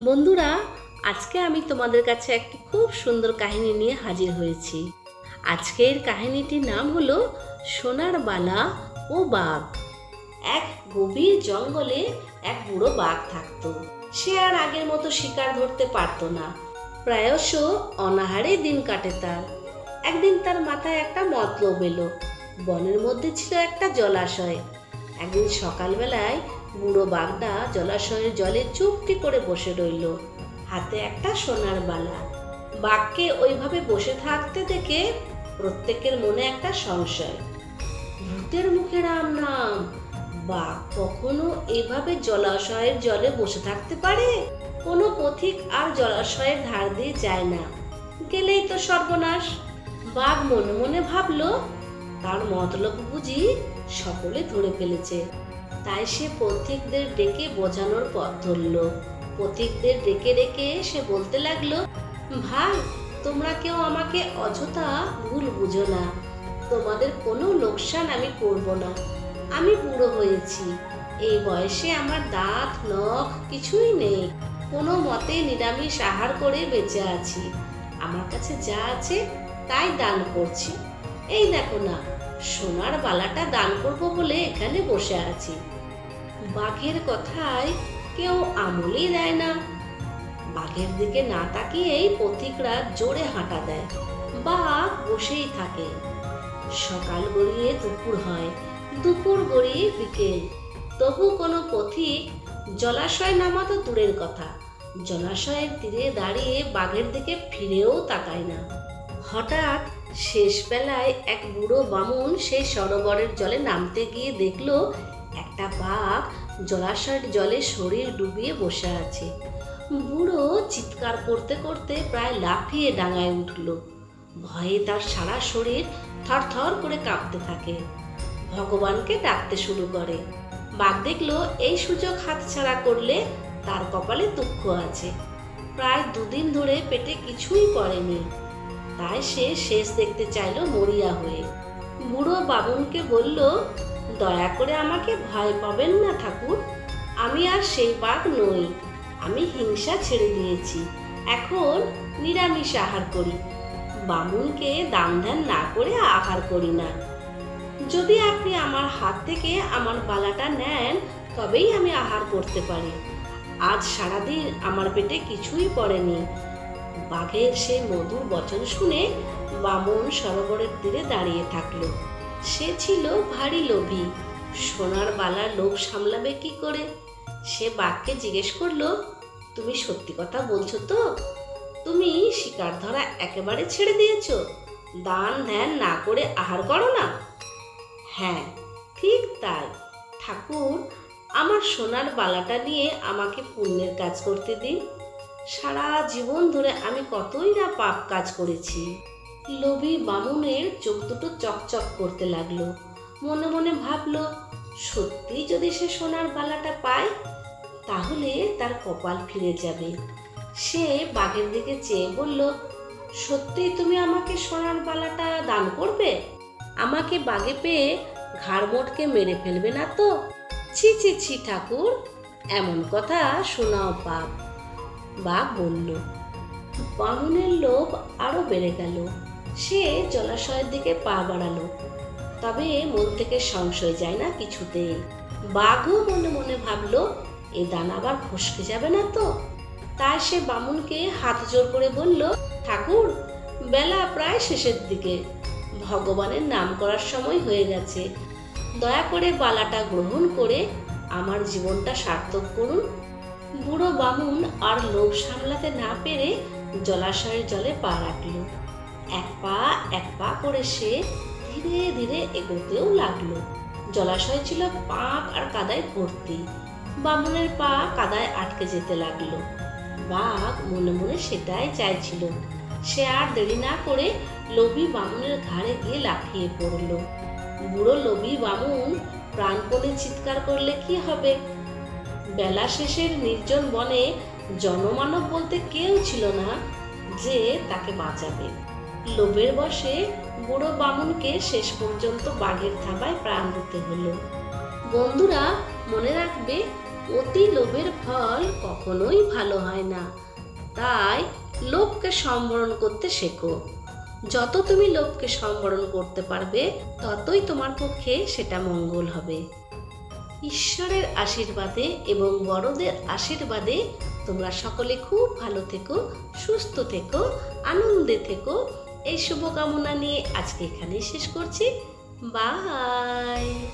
বন্ধুরা, আজকে আমি তোমাদের কাছে একটি খুব সুন্দর কাহিনী নিয়ে হাজির হয়েছি। আজকের কাহিনীটির নাম হলো সোনার বালা ও বাঘ। এক গভীর জঙ্গলে এক বুড়ো বাঘ থাকতো। সে আর আগের মতো শিকার ধরতে পারতো না। প্রায়শ অনাহারে দিন কাটে তার। একদিন তার মাথায় একটা মতলব এলো। বনের মধ্যে ছিল একটা জলাশয়। একদিন সকালবেলায় বুড়ো বাঘটা জলাশয়ের জলে চুপটি করে বসে রইল, হাতে একটা সোনার বালা। বাঘকে ওইভাবে বসে থাকতে দেখে প্রত্যেকের মনে একটা সংশয়। ভূতের মুখে রাম নাম, বাঘ কখনো এভাবে জলাশয়ের জলে বসে থাকতে পারে? কোনো পথিক আর জলাশয়ের ধার দিয়ে যায় না, গেলেই তো সর্বনাশ। বাঘ মনে মনে ভাবলো, তার মতলব বুঝি সকলে ধরে ফেলেছে। তাই সে পথিকদের ডেকে বোঝানোর পথ ধরল। পথিকদের ডেকে ডেকে সে বলতে লাগলো, ভাই, তোমরা কেউ আমাকে অযথা ভুল বুঝো না। তোমাদের কোনো লোকসান আমি করব না। আমি বুড়ো হয়েছি। এই বয়সে আমার দাঁত নখ কিছুই নেই। কোনো মতে নিরামিষ আহার করে বেঁচে আছি। আমার কাছে যা আছে তাই দান করছি। এই দেখো না, সোনার বালাটা দান করব বলে এখানে বসে আছি। বাঘের কথায় কেউ আমলই দেয় না। বাঘের দিকে না তাকিয়েই পথিকরা জোরে হাঁটা দেয়। বাঘ বসেই থাকে। সকাল গড়িয়ে দুপুর হয়, দুপুর গড়িয়ে বিকেল। তবু কোনো পথিক জলাশয় নামা তো দূরের কথা, জলাশয়ের তীরে দাঁড়িয়ে বাঘের দিকে ফিরেও তাকায় না। হঠাৎ শেষ বেলায় এক বুড়ো বামুন সেই সরোবরের জলে নামতে গিয়ে দেখলো একটা বাঘ জলাশয়ের জলে শরীর ডুবিয়ে বসে আছে। বুড়ো চিৎকার করতে করতে প্রায় লাফিয়ে ডাঙায় উঠল। ভয়ে তার সারা শরীর থরথর করে কাঁপতে থাকে। ভগবানকে ডাকতে শুরু করে। বাঘ দেখলো এই সুযোগ হাতছাড়া করলে তার কপালে দুঃখ আছে। প্রায় দুদিন ধরে পেটে কিছুই পড়েনি। তাই সে শেষ দেখতে চাইলো মরিয়া হয়ে। বুড়ো বামুনকে বলল, দয়া করে আমাকে ভয় পাবেন না ঠাকুর। আমি আর সেই বাঘ নই। আমি হিংসা ছেড়ে দিয়েছি। এখন নিরামিষ আহার করি। বামুনকে দান ধ্যান না করে আহার করি না। যদি আপনি আমার হাত থেকে আমার বালাটা নেন, তবেই আমি আহার করতে পারি। আজ সারাদিন আমার পেটে কিছুই পড়েনি। বাঘের সেই মধুর বচন শুনে বামন সরোবরের তীরে দাঁড়িয়ে থাকলো। সে ছিল ভারী লোভী। সোনার বালার লোভ সামলাবে কি করে? সে বাঘকে জিজ্ঞেস করলো, তুমি সত্যি কথা বলছো তো? তুমি শিকার ধরা একেবারে ছেড়ে দিয়েছো? দান ধ্যান না করে আহার করো না? হ্যাঁ, ঠিক তাই ঠাকুর। আমার সোনার বালাটা নিয়ে আমাকে পুণ্যের কাজ করতে দিন। সারা জীবন ধরে আমি কতই না পাপ কাজ করেছি। লোভী বামুনের চোখ দুটো চকচক করতে লাগলো। মনে মনে ভাবলো, সত্যি যদি সে সোনার বালাটা পায়, তাহলে তার কপাল ফিরে যাবে। সে বাঘের দিকে চেয়ে বলল, সত্যি তুমি আমাকে সোনার বালাটা দান করবে? আমাকে বাঘে পেয়ে ঘাড় মোটকে মেরে ফেলবে না তো? ছি ছি ছি ঠাকুর, এমন কথা শোনাও পাপ। বাঘ বলল। বামুনের লোভ আরো বেড়ে গেল। সে জলাশয়ের দিকে পা বাড়ালো। তবে মন থেকে সংশয় যায় না কিছুতেই। বাঘও মনে মনে ভাবলো, এ দান আবার ফসকে যাবে না তো? তাই সে বামুনকে হাত জোর করে বলল, ঠাকুর, বেলা প্রায় শেষের দিকে। ভগবানের নাম করার সময় হয়ে গেছে। দয়া করে বালাটা গ্রহণ করে আমার জীবনটা সার্থক করুন। বুড়ো বামুন আর লোভ সামলাতে না পেরে জলাশয়ের জলে পা রাখল। এক পা করে সে ধীরে ধীরে এগোতেও লাগলো। জলাশয় ছিল পাঁক আর কাদায় ভর্তি। বামুনের পা কাদায় আটকে যেতে লাগলো। বাঘ মনে মনে সেটাই চাইছিল। সে আর দেরি না করে লোভী বামুনের ঘাড়ে গিয়ে লাফিয়ে পড়ল। বুড়ো লোভী বামুন প্রাণপণে চিৎকার করলে কি হবে? বেলা শেষের নির্জন বনে জনমানব বলতে কেউ ছিল না যে তাকে বাঁচাবে। লোভের বশে বুড়ো বামুনকে শেষ পর্যন্ত বাঘের থাবায় প্রাণ দিতে হলো। বন্ধুরা, মনে রাখবে, অতি লোভের ফল কখনোই ভালো হয় না, তাই লোভকে সম্বরণ করতে শেখো। যত তুমি লোভকে সম্বরণ করতে পারবে ততই তোমার পক্ষে সেটা মঙ্গল হবে। ঈশ্বরের আশীর্বাদে এবং বড়দের আশীর্বাদে তোমরা সকলে খুব ভালো থেকো, সুস্থ থেকো, আনন্দে থেকো, এই শুভকামনা নিয়ে আজকে এখানেই শেষ করছি। বাই।